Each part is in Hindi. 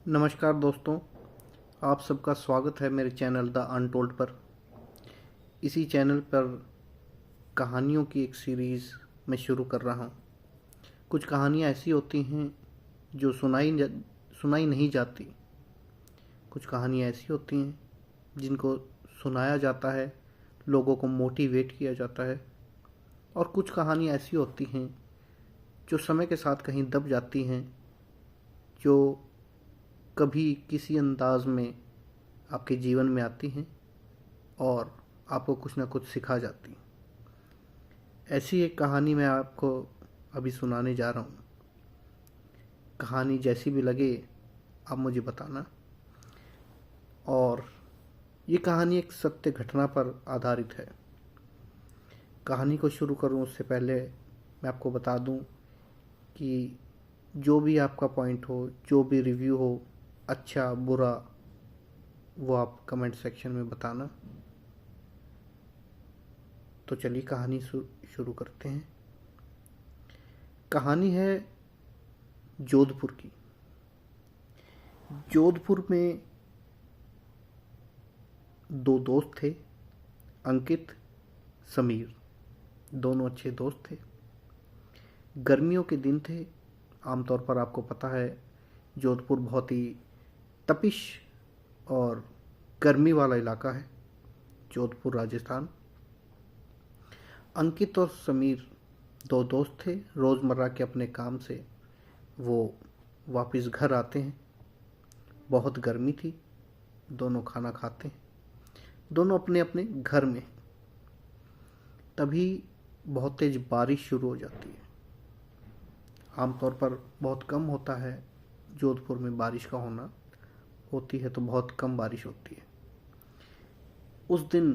नमस्कार दोस्तों, आप सबका स्वागत है मेरे चैनल द अनटोल्ड पर। इसी चैनल पर कहानियों की एक सीरीज़ मैं शुरू कर रहा हूँ। कुछ कहानियाँ ऐसी होती हैं जो सुनाई नहीं जाती। कुछ कहानियाँ ऐसी होती हैं जिनको सुनाया जाता है, लोगों को मोटिवेट किया जाता है। और कुछ कहानियाँ ऐसी होती हैं जो समय के साथ कहीं दब जाती हैं, जो कभी किसी अंदाज में आपके जीवन में आती हैं और आपको कुछ ना कुछ सिखा जाती हैं। ऐसी एक कहानी मैं आपको अभी सुनाने जा रहा हूँ। कहानी जैसी भी लगे आप मुझे बताना। और ये कहानी एक सत्य घटना पर आधारित है। कहानी को शुरू करूँ उससे पहले मैं आपको बता दूँ कि जो भी आपका पॉइंट हो, जो भी रिव्यू हो, अच्छा बुरा, वो आप कमेंट सेक्शन में बताना। तो चलिए कहानी शुरू करते हैं। कहानी है जोधपुर की। जोधपुर में दो दोस्त थे, अंकित, समीर। दोनों अच्छे दोस्त थे। गर्मियों के दिन थे। आमतौर पर आपको पता है जोधपुर बहुत ही तपिश और गर्मी वाला इलाका है, जोधपुर राजस्थान। अंकित और समीर दो दोस्त थे। रोज़मर्रा के अपने काम से वो वापस घर आते हैं। बहुत गर्मी थी। दोनों खाना खाते हैं, दोनों अपने अपने घर में। तभी बहुत तेज बारिश शुरू हो जाती है। आमतौर पर बहुत कम होता है जोधपुर में बारिश का होना। होती है तो बहुत कम बारिश होती है। उस दिन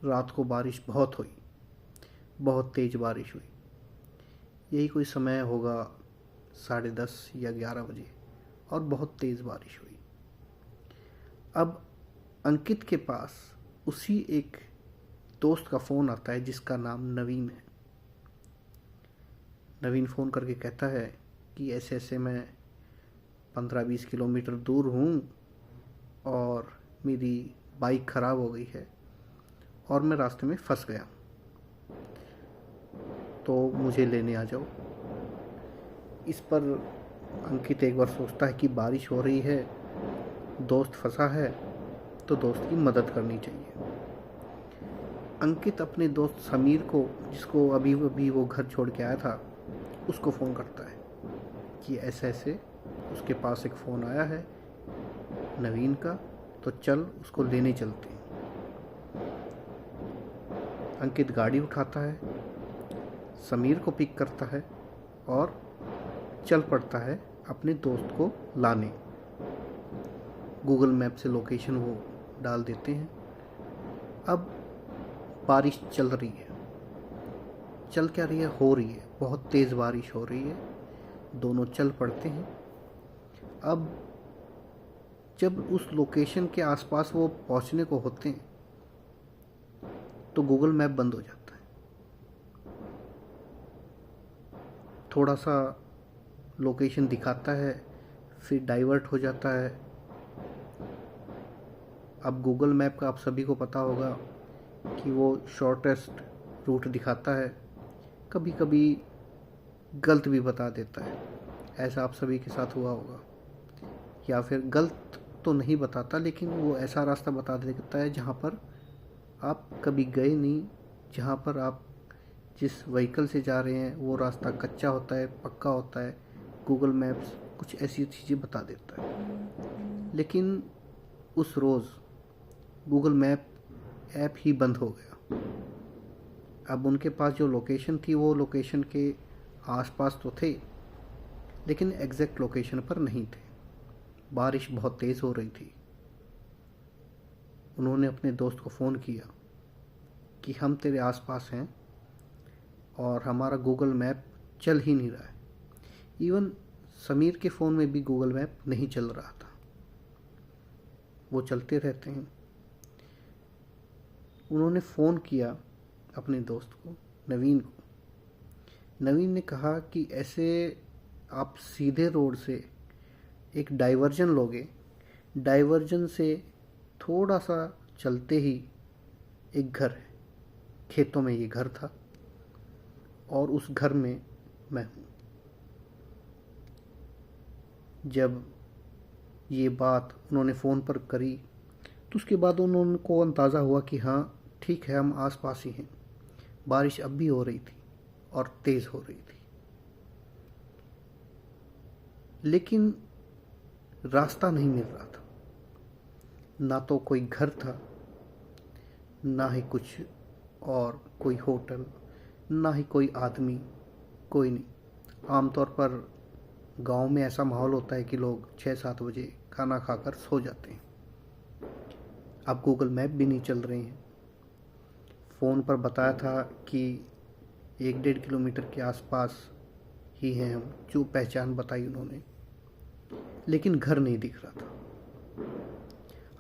रात को बारिश बहुत हुई, बहुत तेज बारिश हुई। यही कोई समय होगा 10:30 या 11 बजे, और बहुत तेज बारिश हुई। अब अंकित के पास उसी एक दोस्त का फ़ोन आता है जिसका नाम नवीन है। नवीन फ़ोन करके कहता है कि ऐसे ऐसे मैं 15-20 किलोमीटर दूर हूँ और मेरी बाइक ख़राब हो गई है और मैं रास्ते में फंस गया, तो मुझे लेने आ जाओ। इस पर अंकित एक बार सोचता है कि बारिश हो रही है, दोस्त फंसा है, तो दोस्त की मदद करनी चाहिए। अंकित अपने दोस्त समीर को, जिसको अभी अभी वो घर छोड़ के आया था, उसको फ़ोन करता है कि ऐसे ऐसे उसके पास एक फ़ोन आया है नवीन का, तो चल उसको लेने चलते हैं। अंकित गाड़ी उठाता है, समीर को पिक करता है और चल पड़ता है अपने दोस्त को लाने। गूगल मैप से लोकेशन वो डाल देते हैं। अब बारिश चल रही है। चल क्या रही है, हो रही है, बहुत तेज़ बारिश हो रही है। दोनों चल पड़ते हैं। अब जब उस लोकेशन के आसपास वो पहुंचने को होते हैं तो गूगल मैप बंद हो जाता है। थोड़ा सा लोकेशन दिखाता है, फिर डाइवर्ट हो जाता है। अब गूगल मैप का आप सभी को पता होगा कि वो शॉर्टेस्ट रूट दिखाता है, कभी कभी गलत भी बता देता है। ऐसा आप सभी के साथ हुआ होगा। या फिर गलत तो नहीं बताता, लेकिन वो ऐसा रास्ता बता देता है जहाँ पर आप कभी गए नहीं, जहाँ पर आप जिस व्हीकल से जा रहे हैं वो रास्ता कच्चा होता है, पक्का होता है। गूगल मैप्स कुछ ऐसी चीज़ें बता देता है। लेकिन उस रोज़ गूगल मैप ऐप ही बंद हो गया। अब उनके पास जो लोकेशन थी वो लोकेशन के आसपास तो थे, लेकिन एग्जैक्ट लोकेशन पर नहीं थे। बारिश बहुत तेज़ हो रही थी। उन्होंने अपने दोस्त को फ़ोन किया कि हम तेरे आसपास हैं और हमारा गूगल मैप चल ही नहीं रहा है। इवन समीर के फ़ोन में भी गूगल मैप नहीं चल रहा था। वो चलते रहते हैं। उन्होंने फ़ोन किया अपने दोस्त को, नवीन को। नवीन ने कहा कि ऐसे आप सीधे रोड से एक डाइवर्जन लोगे, डाइवर्जन से थोड़ा सा चलते ही एक घर है, खेतों में ये घर था और उस घर में मैं हूँ। जब ये बात उन्होंने फ़ोन पर करी तो उसके बाद उनको अंदाज़ा हुआ कि हाँ ठीक है, हम आस पास ही हैं। बारिश अब भी हो रही थी और तेज़ हो रही थी, लेकिन रास्ता नहीं मिल रहा था। ना तो कोई घर था, ना ही कुछ और कोई होटल, ना ही कोई आदमी, कोई नहीं। आमतौर पर गांव में ऐसा माहौल होता है कि लोग 6-7 बजे खाना खाकर सो जाते हैं। अब गूगल मैप भी नहीं चल रहे हैं। फ़ोन पर बताया था कि 1-1.5 किलोमीटर के आसपास ही हैं हम, जो पहचान बताई उन्होंने, लेकिन घर नहीं दिख रहा था।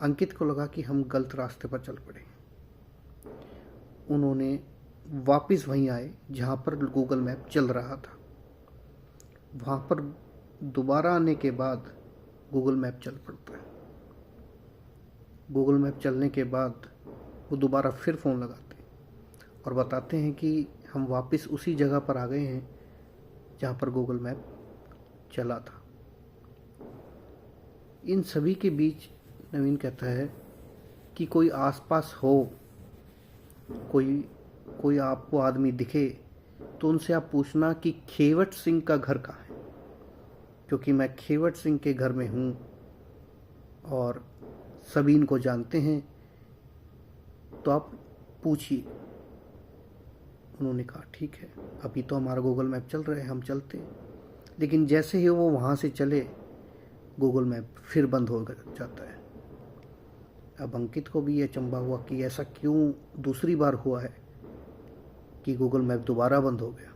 अंकित को लगा कि हम गलत रास्ते पर चल पड़े। उन्होंने वापस वहीं आए जहाँ पर गूगल मैप चल रहा था। वहाँ पर दोबारा आने के बाद गूगल मैप चल पड़ता है। गूगल मैप चलने के बाद वो दोबारा फिर फ़ोन लगाते हैं और बताते हैं कि हम वापस उसी जगह पर आ गए हैं जहाँ पर गूगल मैप चला था। इन सभी के बीच नवीन कहता है कि कोई आसपास हो, कोई आपको आदमी दिखे तो उनसे आप पूछना कि खेवट सिंह का घर कहाँ है, क्योंकि मैं खेवट सिंह के घर में हूँ और सभी इनको जानते हैं, तो आप पूछिए। उन्होंने कहा ठीक है, अभी तो हमारा गूगल मैप चल रहा है, हम चलते हैं। लेकिन जैसे ही वो वहाँ से चले, गूगल मैप फिर बंद हो जाता है। अब अंकित को भी ये अचंभा हुआ कि ऐसा क्यों दूसरी बार हुआ है कि गूगल मैप दोबारा बंद हो गया।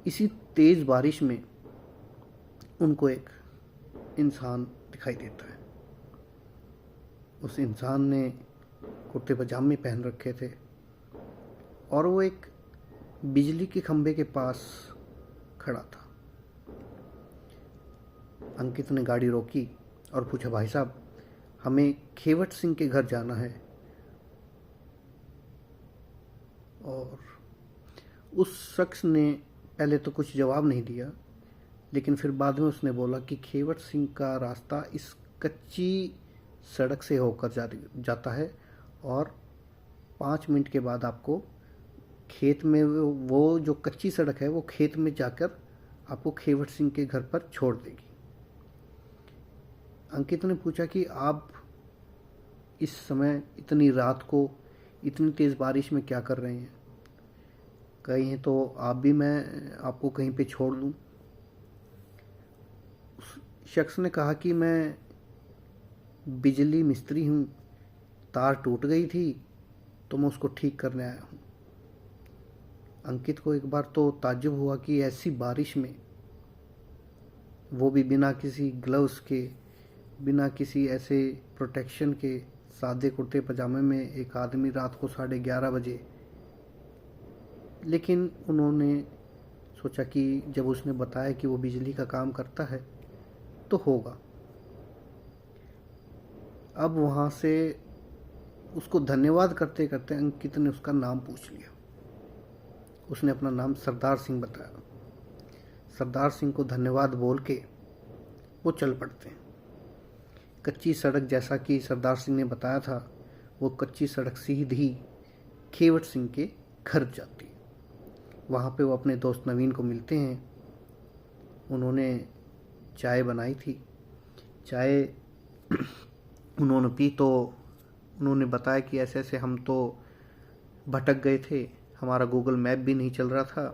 इसी तेज़ बारिश में उनको एक इंसान दिखाई देता है। उस इंसान ने कुर्ते पजामे पहन रखे थे और वो एक बिजली के खंभे के पास खड़ा था। अंकित ने गाड़ी रोकी और पूछा, भाई साहब, हमें खेवट सिंह के घर जाना है। और उस शख्स ने पहले तो कुछ जवाब नहीं दिया, लेकिन फिर बाद में उसने बोला कि खेवट सिंह का रास्ता इस कच्ची सड़क से होकर जाता है और 5 मिनट के बाद आपको खेत में, वो जो कच्ची सड़क है वो खेत में जाकर आपको खेवट सिंह के घर पर छोड़ देगी। अंकित ने पूछा कि आप इस समय इतनी रात को इतनी तेज़ बारिश में क्या कर रहे हैं? कहीं तो आप भी, मैं आपको कहीं पे छोड़ दूं। उस शख्स ने कहा कि मैं बिजली मिस्त्री हूँ, तार टूट गई थी तो मैं उसको ठीक करने आया हूँ। अंकित को एक बार तो ताज्जुब हुआ कि ऐसी बारिश में, वो भी बिना किसी ग्लव्स के, बिना किसी ऐसे प्रोटेक्शन के, सादे कुर्ते पजामे में एक आदमी रात को 11:30 बजे। लेकिन उन्होंने सोचा कि जब उसने बताया कि वो बिजली का काम करता है तो होगा। अब वहाँ से उसको धन्यवाद करते करते अंकित ने उसका नाम पूछ लिया। उसने अपना नाम सरदार सिंह बताया। सरदार सिंह को धन्यवाद बोल के वो चल पड़ते हैं। कच्ची सड़क, जैसा कि सरदार सिंह ने बताया था, वो कच्ची सड़क सीधी खेवट सिंह के घर जाती है। वहाँ पे वो अपने दोस्त नवीन को मिलते हैं। उन्होंने चाय बनाई थी। चाय उन्होंने पी तो उन्होंने बताया कि ऐसे ऐसे हम तो भटक गए थे, हमारा गूगल मैप भी नहीं चल रहा था,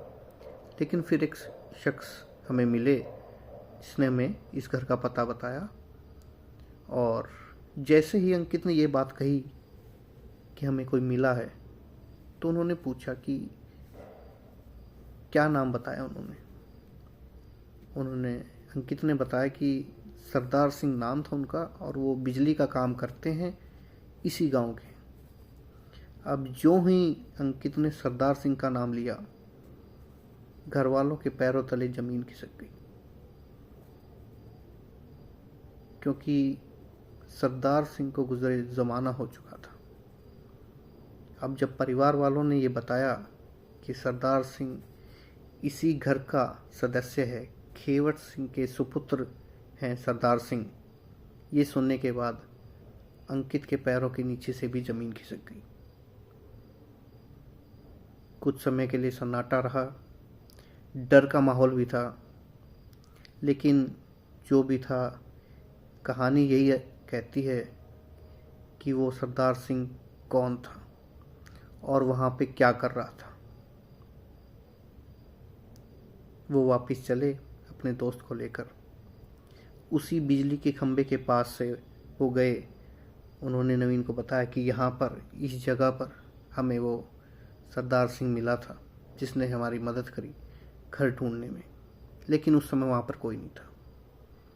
लेकिन फिर एक शख्स हमें मिले जिसने हमें इस घर का पता बताया। और जैसे ही अंकित ने ये बात कही कि हमें कोई मिला है, तो उन्होंने पूछा कि क्या नाम बताया। उन्होंने अंकित ने बताया कि सरदार सिंह नाम था उनका और वो बिजली का काम करते हैं इसी गांव के। अब जो ही अंकित ने सरदार सिंह का नाम लिया, घर वालों के पैरों तले जमीन खिसक गई। क्योंकि सरदार सिंह को गुजरे ज़माना हो चुका था। अब जब परिवार वालों ने ये बताया कि सरदार सिंह इसी घर का सदस्य है, खेवट सिंह के सुपुत्र हैं सरदार सिंह, ये सुनने के बाद अंकित के पैरों के नीचे से भी ज़मीन खिसक गई। कुछ समय के लिए सन्नाटा रहा, डर का माहौल भी था, लेकिन जो भी था, कहानी यही कहती है कि वो सरदार सिंह कौन था और वहाँ पे क्या कर रहा था। वो वापस चले अपने दोस्त को लेकर। उसी बिजली के खंभे के पास से वो गए। उन्होंने नवीन को बताया कि यहाँ पर, इस जगह पर हमें वो सरदार सिंह मिला था जिसने हमारी मदद करी घर ढूंढने में, लेकिन उस समय वहाँ पर कोई नहीं था।